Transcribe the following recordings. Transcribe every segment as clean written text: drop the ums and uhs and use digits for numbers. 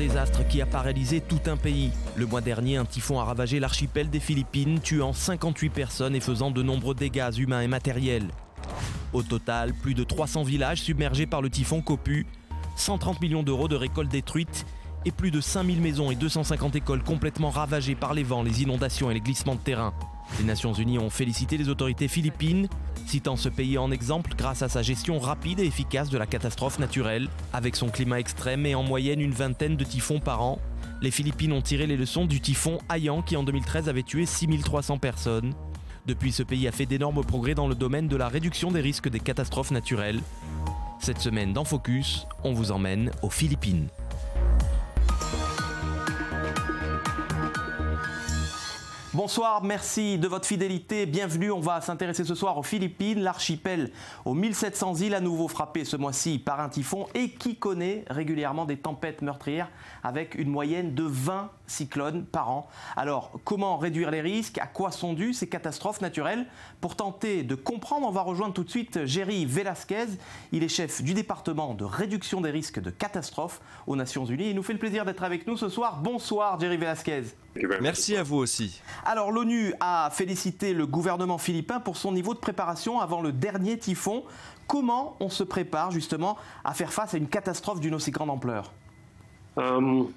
désastre qui a paralysé tout un pays. Le mois dernier, un typhon a ravagé l'archipel des Philippines, tuant 58 personnes et faisant de nombreux dégâts humains et matériels. Au total, plus de 300 villages submergés par le typhon Kopu, 130 millions d'euros de récoltes détruites et plus de 5000 maisons et 250 écoles complètement ravagées par les vents, les inondations et les glissements de terrain. Les Nations Unies ont félicité les autorités philippines, citant ce pays en exemple grâce à sa gestion rapide et efficace de la catastrophe naturelle. Avec son climat extrême et en moyenne une vingtaine de typhons par an, les Philippines ont tiré les leçons du typhon Haiyan qui en 2013 avait tué 6300 personnes. Depuis, ce pays a fait d'énormes progrès dans le domaine de la réduction des risques des catastrophes naturelles. Cette semaine dans Focus, on vous emmène aux Philippines. Bonsoir, merci de votre fidélité. Bienvenue, on va s'intéresser ce soir aux Philippines, l'archipel aux 1700 îles à nouveau frappé ce mois-ci par un typhon et qui connaît régulièrement des tempêtes meurtrières avec une moyenne de 20 cyclones par an. Alors, comment réduire les risques? À quoi sont dues ces catastrophes naturelles? Pour tenter de comprendre, on va rejoindre tout de suite Jerry Velasquez. Il est chef du département de réduction des risques de catastrophes aux Nations Unies. Il nous fait le plaisir d'être avec nous ce soir. Bonsoir Jerry Velasquez. Merci à vous aussi. Alors l'ONU a félicité le gouvernement philippin pour son niveau de préparation avant le dernier typhon. Comment on se prépare justement à faire face à une catastrophe d'une aussi grande ampleur? En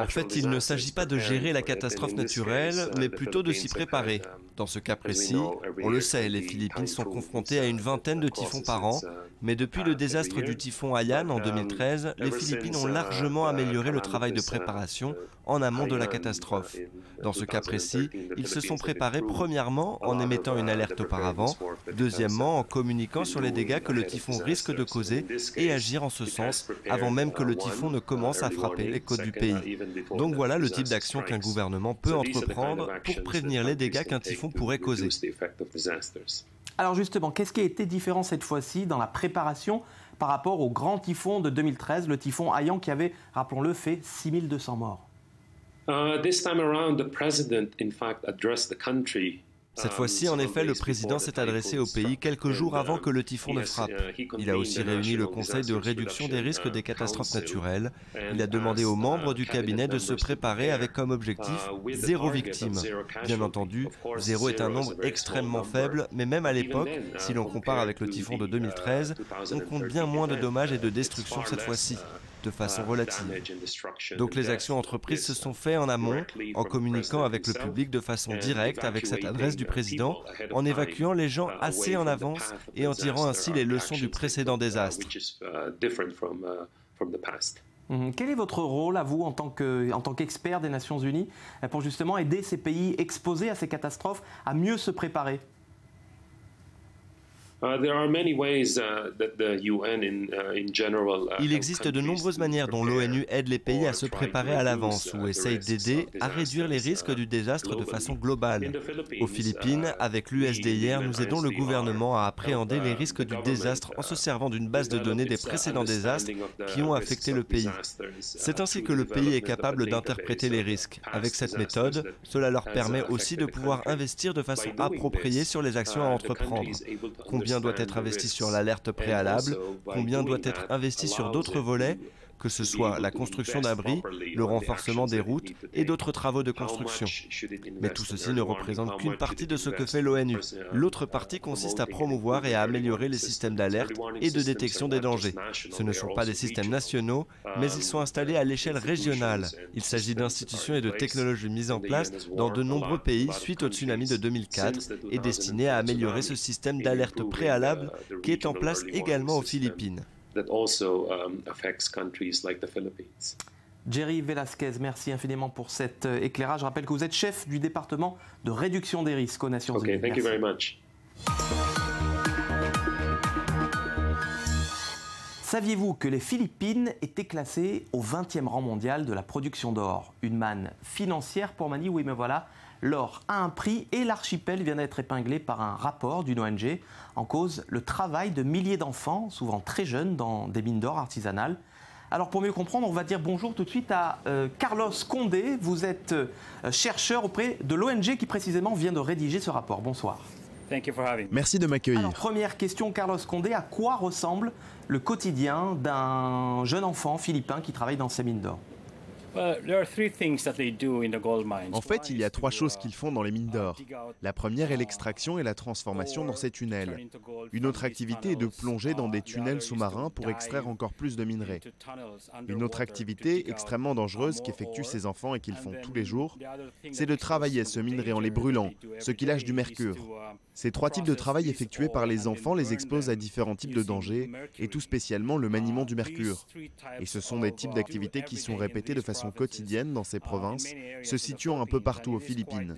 fait, il ne s'agit pas de gérer la catastrophe naturelle, mais plutôt de s'y préparer. Dans ce cas précis, on le sait, les Philippines sont confrontées à une vingtaine de typhons par an, mais depuis le désastre du typhon Haiyan en 2013, les Philippines ont largement amélioré le travail de préparation en amont de la catastrophe. Dans ce cas précis, ils se sont préparés premièrement en émettant une alerte auparavant, deuxièmement en communiquant sur les dégâts que le typhon risque de causer et agir en ce sens avant même que le typhon ne commence à frapper les côtes du pays. Donc voilà le type d'action qu'un gouvernement peut entreprendre pour prévenir les dégâts qu'un typhon pourrait causer. Alors justement, qu'est-ce qui a été différent cette fois-ci dans la préparation par rapport au grand typhon de 2013, le typhon Haiyan qui avait, rappelons-le, fait 6200 morts? This time around, the president, in fact, addressed the country. Cette fois-ci, en effet, le président s'est adressé au pays quelques jours avant que le typhon ne frappe. Il a aussi réuni le Conseil de réduction des risques des catastrophes naturelles. Il a demandé aux membres du cabinet de se préparer avec comme objectif 0 victime. Bien entendu, 0 est un nombre extrêmement faible, mais même à l'époque, si l'on compare avec le typhon de 2013, on compte bien moins de dommages et de destruction cette fois-ci, de façon relative. Donc les actions entreprises se sont faites en amont, en communiquant avec le public de façon directe avec cette adresse du président, en évacuant les gens assez en avance et en tirant ainsi les leçons du précédent désastre. Quel est votre rôle à vous en tant qu'expert des Nations Unies pour justement aider ces pays exposés à ces catastrophes à mieux se préparer? Il existe de nombreuses manières dont l'ONU aide les pays à se préparer à l'avance ou essaye d'aider à réduire les risques du désastre de façon globale. Aux Philippines, avec l'USDIR, nous aidons le gouvernement à appréhender les risques du désastre en se servant d'une base de données des précédents désastres qui ont affecté le pays. C'est ainsi que le pays est capable d'interpréter les risques. Avec cette méthode, cela leur permet aussi de pouvoir investir de façon appropriée sur les actions à entreprendre. Combien doit être investi sur l'alerte préalable, combien doit être investi sur d'autres volets, que ce soit la construction d'abris, le renforcement des routes et d'autres travaux de construction. Mais tout ceci ne représente qu'une partie de ce que fait l'ONU. L'autre partie consiste à promouvoir et à améliorer les systèmes d'alerte et de détection des dangers. Ce ne sont pas des systèmes nationaux, mais ils sont installés à l'échelle régionale. Il s'agit d'institutions et de technologies mises en place dans de nombreux pays suite au tsunami de 2004 et destinées à améliorer ce système d'alerte préalable qui est en place également aux Philippines. Jerry Velasquez, merci infiniment pour cet éclairage. Je rappelle que vous êtes chef du département de réduction des risques aux Nations Unies. Thank you very much. Saviez-vous que les Philippines étaient classées au 20e rang mondial de la production d'or? Une manne financière pour Manille, oui mais voilà. L'or a un prix et l'archipel vient d'être épinglé par un rapport d'une ONG. En cause, le travail de milliers d'enfants, souvent très jeunes, dans des mines d'or artisanales. Alors pour mieux comprendre, on va dire bonjour tout de suite à Carlos Condé. Vous êtes chercheur auprès de l'ONG qui précisément vient de rédiger ce rapport. Bonsoir. Merci de m'accueillir. Alors, première question, Carlos Condé, à quoi ressemble le quotidien d'un jeune enfant philippin qui travaille dans ces mines d'or? En fait, il y a 3 choses qu'ils font dans les mines d'or. La première est l'extraction et la transformation dans ces tunnels. Une autre activité est de plonger dans des tunnels sous-marins pour extraire encore plus de minerais. Une autre activité extrêmement dangereuse qu'effectuent ces enfants et qu'ils font tous les jours, c'est de travailler ce minerai en les brûlant, ce qui lâche du mercure. Ces 3 types de travail effectués par les enfants les exposent à différents types de dangers, et tout spécialement le maniement du mercure. Et ce sont des types d'activités qui sont répétées de façon quotidienne dans ces provinces, se situant un peu partout aux Philippines.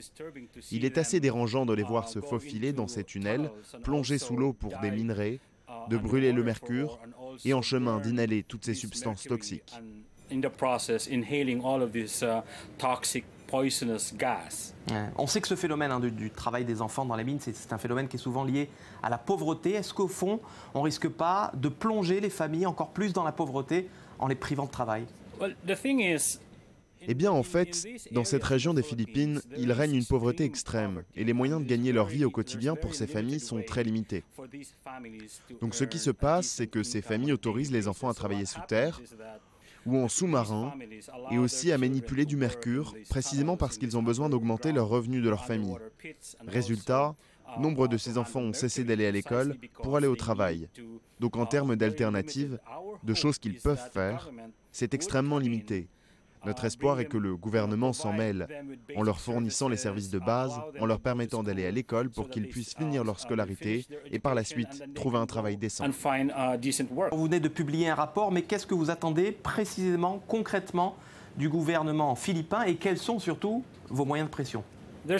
Il est assez dérangeant de les voir se faufiler dans ces tunnels, plonger sous l'eau pour des minerais, de brûler le mercure, et en chemin d'inhaler toutes ces substances toxiques. On sait que ce phénomène du travail des enfants dans les mines, c'est un phénomène qui est souvent lié à la pauvreté. Est-ce qu'au fond, on ne risque pas de plonger les familles encore plus dans la pauvreté en les privant de travail? Eh bien, en fait, dans cette région des Philippines, il règne une pauvreté extrême et les moyens de gagner leur vie au quotidien pour ces familles sont très limités. Donc ce qui se passe, c'est que ces familles autorisent les enfants à travailler sous terre ou en sous-marin et aussi à manipuler du mercure, précisément parce qu'ils ont besoin d'augmenter leurs revenus de leur famille. Résultat, nombre de ces enfants ont cessé d'aller à l'école pour aller au travail. Donc en termes d'alternatives, de choses qu'ils peuvent faire, c'est extrêmement limité. Notre espoir est que le gouvernement s'en mêle, en leur fournissant les services de base, en leur permettant d'aller à l'école pour qu'ils puissent finir leur scolarité et par la suite trouver un travail décent. Vous venez de publier un rapport, mais qu'est-ce que vous attendez précisément, concrètement, du gouvernement philippin et quels sont surtout vos moyens de pression? On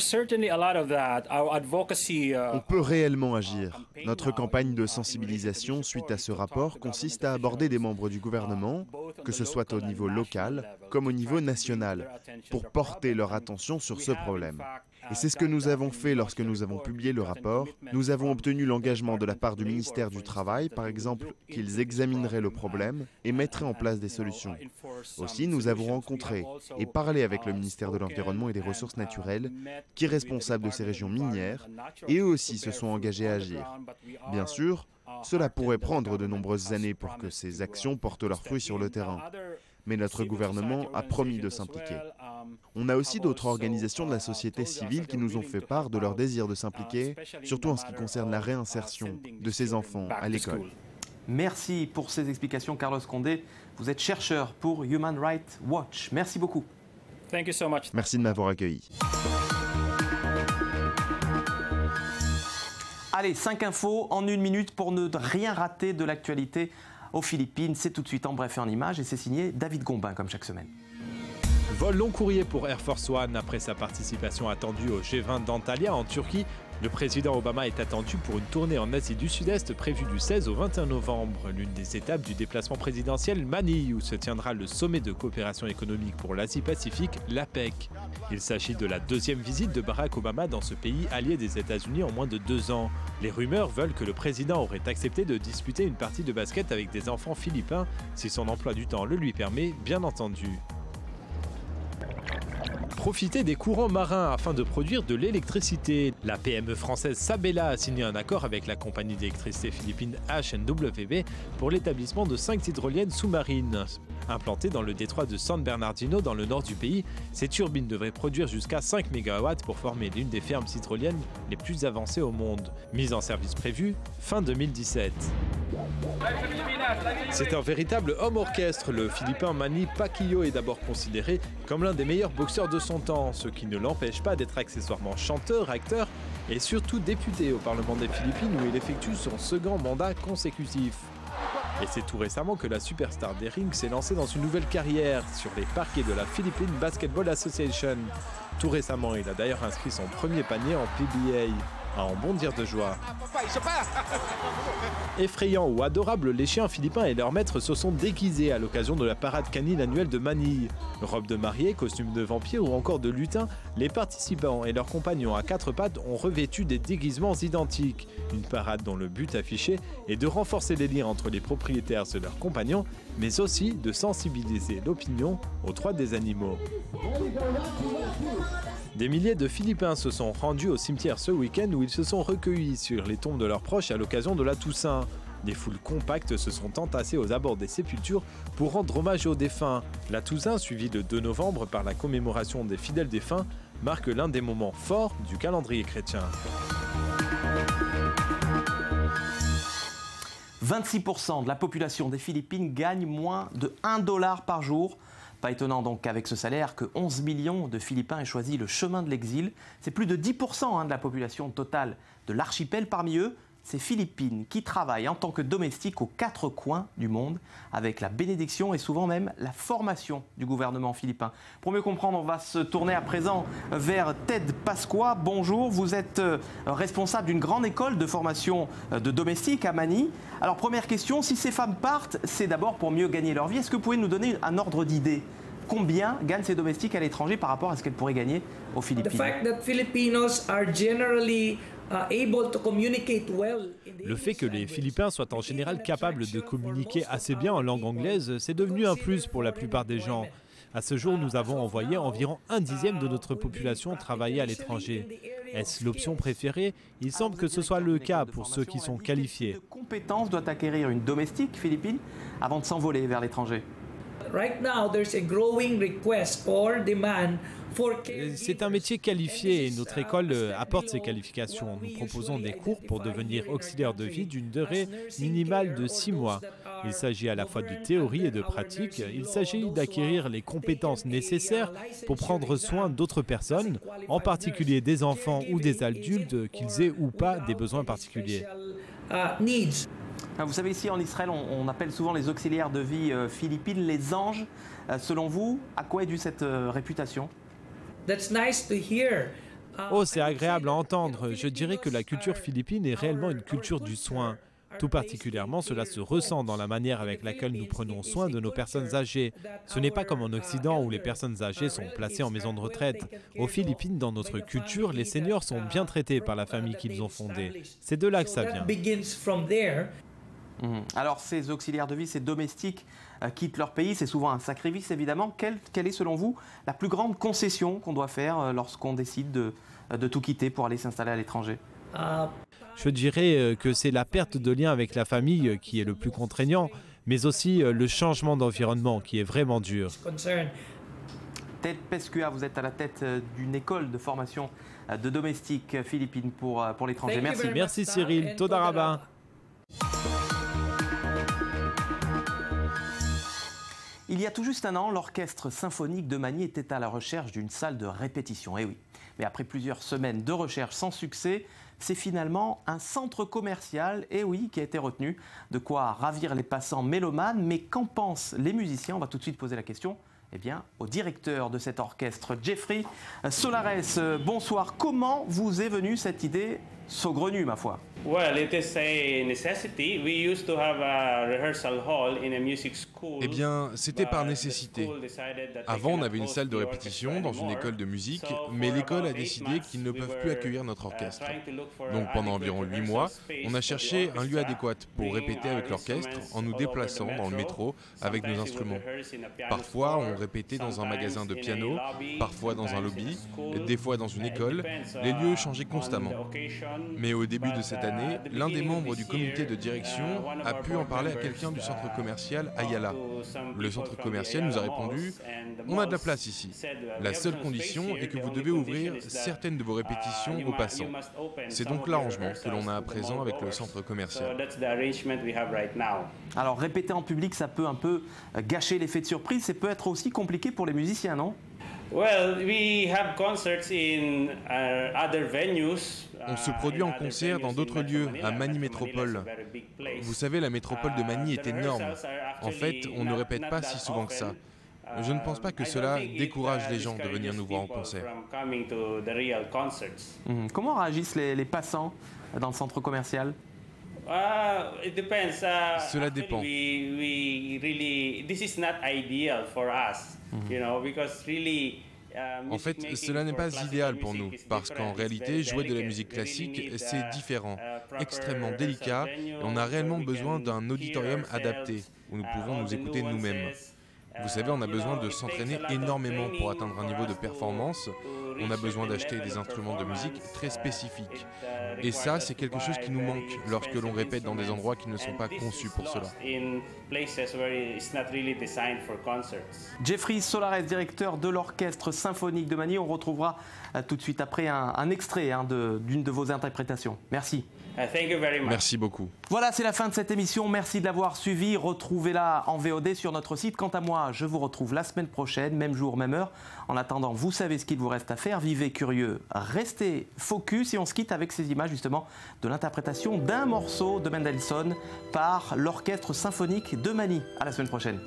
peut réellement agir. Notre campagne de sensibilisation suite à ce rapport consiste à aborder des membres du gouvernement, que ce soit au niveau local comme au niveau national, pour porter leur attention sur ce problème. Et c'est ce que nous avons fait lorsque nous avons publié le rapport. Nous avons obtenu l'engagement de la part du ministère du Travail, par exemple, qu'ils examineraient le problème et mettraient en place des solutions. Aussi, nous avons rencontré et parlé avec le ministère de l'Environnement et des Ressources naturelles, qui est responsable de ces régions minières, et eux aussi se sont engagés à agir. Bien sûr, cela pourrait prendre de nombreuses années pour que ces actions portent leurs fruits sur le terrain. Mais notre gouvernement a promis de s'impliquer. On a aussi d'autres organisations de la société civile qui nous ont fait part de leur désir de s'impliquer, surtout en ce qui concerne la réinsertion de ces enfants à l'école. Merci pour ces explications, Carlos Condé. Vous êtes chercheur pour Human Rights Watch. Merci beaucoup. Merci de m'avoir accueilli. Allez, 5 infos en 1 minute pour ne rien rater de l'actualité aux Philippines. C'est tout de suite en bref et en images et c'est signé David Gombin comme chaque semaine. Vol long courrier pour Air Force One après sa participation attendue au G20 d'Antalya en Turquie. Le président Obama est attendu pour une tournée en Asie du Sud-Est prévue du 16 au 21 novembre. L'une des étapes du déplacement présidentiel, Manille, où se tiendra le sommet de coopération économique pour l'Asie-Pacifique, l'APEC. Il s'agit de la 2e visite de Barack Obama dans ce pays allié des États-Unis en moins de 2 ans. Les rumeurs veulent que le président aurait accepté de disputer une partie de basket avec des enfants philippins, si son emploi du temps le lui permet, bien entendu. Profiter des courants marins afin de produire de l'électricité. La PME française Sabella a signé un accord avec la compagnie d'électricité philippine HNWB pour l'établissement de 5 hydroliennes sous-marines. Implantées dans le détroit de San Bernardino dans le nord du pays, ces turbines devraient produire jusqu'à 5 MW pour former l'une des fermes hydroliennes les plus avancées au monde. Mise en service prévue fin 2017. C'est un véritable homme-orchestre. Le Philippin Manny Pacquiao est d'abord considéré comme l'un des meilleurs boxeurs de son temps, ce qui ne l'empêche pas d'être accessoirement chanteur, acteur et surtout député au Parlement des Philippines où il effectue son second mandat consécutif. Et c'est tout récemment que la superstar des rings s'est lancée dans une nouvelle carrière sur les parquets de la Philippine Basketball Association. Tout récemment, il a d'ailleurs inscrit son premier panier en PBA. À en bondir de joie. Effrayants ou adorables, les chiens philippins et leurs maîtres se sont déguisés à l'occasion de la parade canine annuelle de Manille. Robe de mariée, costume de vampire ou encore de lutin, les participants et leurs compagnons à 4 pattes ont revêtu des déguisements identiques. Une parade dont le but affiché est de renforcer les liens entre les propriétaires et leurs compagnons, mais aussi de sensibiliser l'opinion aux droits des animaux. Des milliers de Philippins se sont rendus au cimetière ce week-end où ils se sont recueillis sur les tombes de leurs proches à l'occasion de la Toussaint. Des foules compactes se sont entassées aux abords des sépultures pour rendre hommage aux défunts. La Toussaint, suivie le 2 novembre par la commémoration des fidèles défunts, marque l'un des moments forts du calendrier chrétien. 26% de la population des Philippines gagne moins de 1 dollar par jour. Pas étonnant donc qu'avec ce salaire, que 11 millions de Philippins aient choisi le chemin de l'exil. C'est plus de 10% de la population totale de l'archipel. Parmi eux, ces Philippines qui travaillent en tant que domestiques aux 4 coins du monde avec la bénédiction et souvent même la formation du gouvernement philippin. Pour mieux comprendre, on va se tourner à présent vers Ted Pasqua. Bonjour, vous êtes responsable d'une grande école de formation de domestiques à Manille. Alors première question, si ces femmes partent, c'est d'abord pour mieux gagner leur vie. Est-ce que vous pouvez nous donner un ordre d'idée ? Combien gagnent ces domestiques à l'étranger par rapport à ce qu'elles pourraient gagner aux Philippines ? Le fait que les Philippins soient en général capables de communiquer assez bien en langue anglaise, c'est devenu un plus pour la plupart des gens. À ce jour, nous avons envoyé environ 1/10 de notre population travailler à l'étranger. Est-ce l'option préférée? Il semble que ce soit le cas pour ceux qui sont qualifiés. Quelles compétences doit acquérir une domestique philippine avant de s'envoler vers l'étranger? C'est un métier qualifié et notre école apporte ces qualifications. Nous proposons des cours pour devenir auxiliaire de vie d'une durée minimale de 6 mois. Il s'agit à la fois de théorie et de pratique. Il s'agit d'acquérir les compétences nécessaires pour prendre soin d'autres personnes, en particulier des enfants ou des adultes, qu'ils aient ou pas des besoins particuliers. Vous savez, ici en Israël, on appelle souvent les auxiliaires de vie philippines les anges. Selon vous, à quoi est due cette réputation? Oh, c'est agréable à entendre. Je dirais que la culture philippine est réellement une culture du soin. Tout particulièrement, cela se ressent dans la manière avec laquelle nous prenons soin de nos personnes âgées. Ce n'est pas comme en Occident où les personnes âgées sont placées en maison de retraite. Aux Philippines, dans notre culture, les seniors sont bien traités par la famille qu'ils ont fondée. C'est de là que ça vient. Alors, ces auxiliaires de vie, ces domestiques quittent leur pays, c'est souvent un sacrifice évidemment. Quelle est selon vous la plus grande concession qu'on doit faire lorsqu'on décide de tout quitter pour aller s'installer à l'étranger? Je dirais que c'est la perte de lien avec la famille qui est le plus contraignant, mais aussi le changement d'environnement qui est vraiment dur. Ted Pasqua, vous êtes à la tête d'une école de formation de domestiques philippines pour l'étranger. Merci. Merci Cyril. Toda Rabba. Il y a tout juste un an, l'orchestre symphonique de Manille était à la recherche d'une salle de répétition. Eh oui. Mais après plusieurs semaines de recherche sans succès, c'est finalement un centre commercial, eh oui, qui a été retenu. De quoi ravir les passants mélomanes. Mais qu'en pensent les musiciens? On va tout de suite poser la question au directeur de cet orchestre, Jeffrey Solares. Bonsoir. Comment vous est venue cette idée saugrenue, ma foi? Eh bien, c'était par nécessité. Avant, on avait une salle de répétition dans une école de musique, mais l'école a décidé qu'ils ne peuvent plus accueillir notre orchestre. Donc pendant environ 8 mois, on a cherché un lieu adéquat pour répéter avec l'orchestre en nous déplaçant dans le métro avec nos instruments. Parfois, on répétait dans un magasin de piano, parfois dans un lobby, des fois dans une école. Les lieux changeaient constamment. Mais au début de cette année, l'un des membres du comité de direction a pu en parler à quelqu'un du centre commercial Ayala. Le centre commercial nous a répondu « On a de la place ici. La seule condition est que vous devez ouvrir certaines de vos répétitions aux passants. » C'est donc l'arrangement que l'on a à présent avec le centre commercial. Alors répéter en public, ça peut un peu gâcher l'effet de surprise. Ça peut être aussi compliqué pour les musiciens, non? On se produit en concert dans d'autres lieux, à Manille Métropole. Vous savez, la métropole de Manille est énorme. En fait, on ne répète pas si souvent que ça. Je ne pense pas que cela décourage les gens de venir nous voir en concert. Comment réagissent les passants dans le centre commercial? Cela dépend. En fait, cela n'est pas idéal pour nous, parce qu'en réalité, jouer de la musique classique, c'est différent, extrêmement délicat, et on a réellement besoin d'un auditorium adapté, où nous pouvons nous écouter nous-mêmes. Vous savez, on a besoin de s'entraîner énormément pour atteindre un niveau de performance, on a besoin d'acheter des instruments de musique très spécifiques. Et ça, c'est quelque chose qui nous manque lorsque l'on répète dans des endroits qui ne sont pas conçus pour cela. Jeffrey Solares, directeur de l'Orchestre Symphonique de Manille. On retrouvera tout de suite après un extrait d'une de vos interprétations. Merci. Merci beaucoup. Voilà, c'est la fin de cette émission. Merci de l'avoir suivi. Retrouvez-la en VOD sur notre site. Quant à moi, je vous retrouve la semaine prochaine, même jour, même heure. En attendant, vous savez ce qu'il vous reste à faire. Vivez curieux, restez focus et on se quitte avec ces images justement de l'interprétation d'un morceau de Mendelssohn par l'Orchestre Symphonique de Manille. À la semaine prochaine.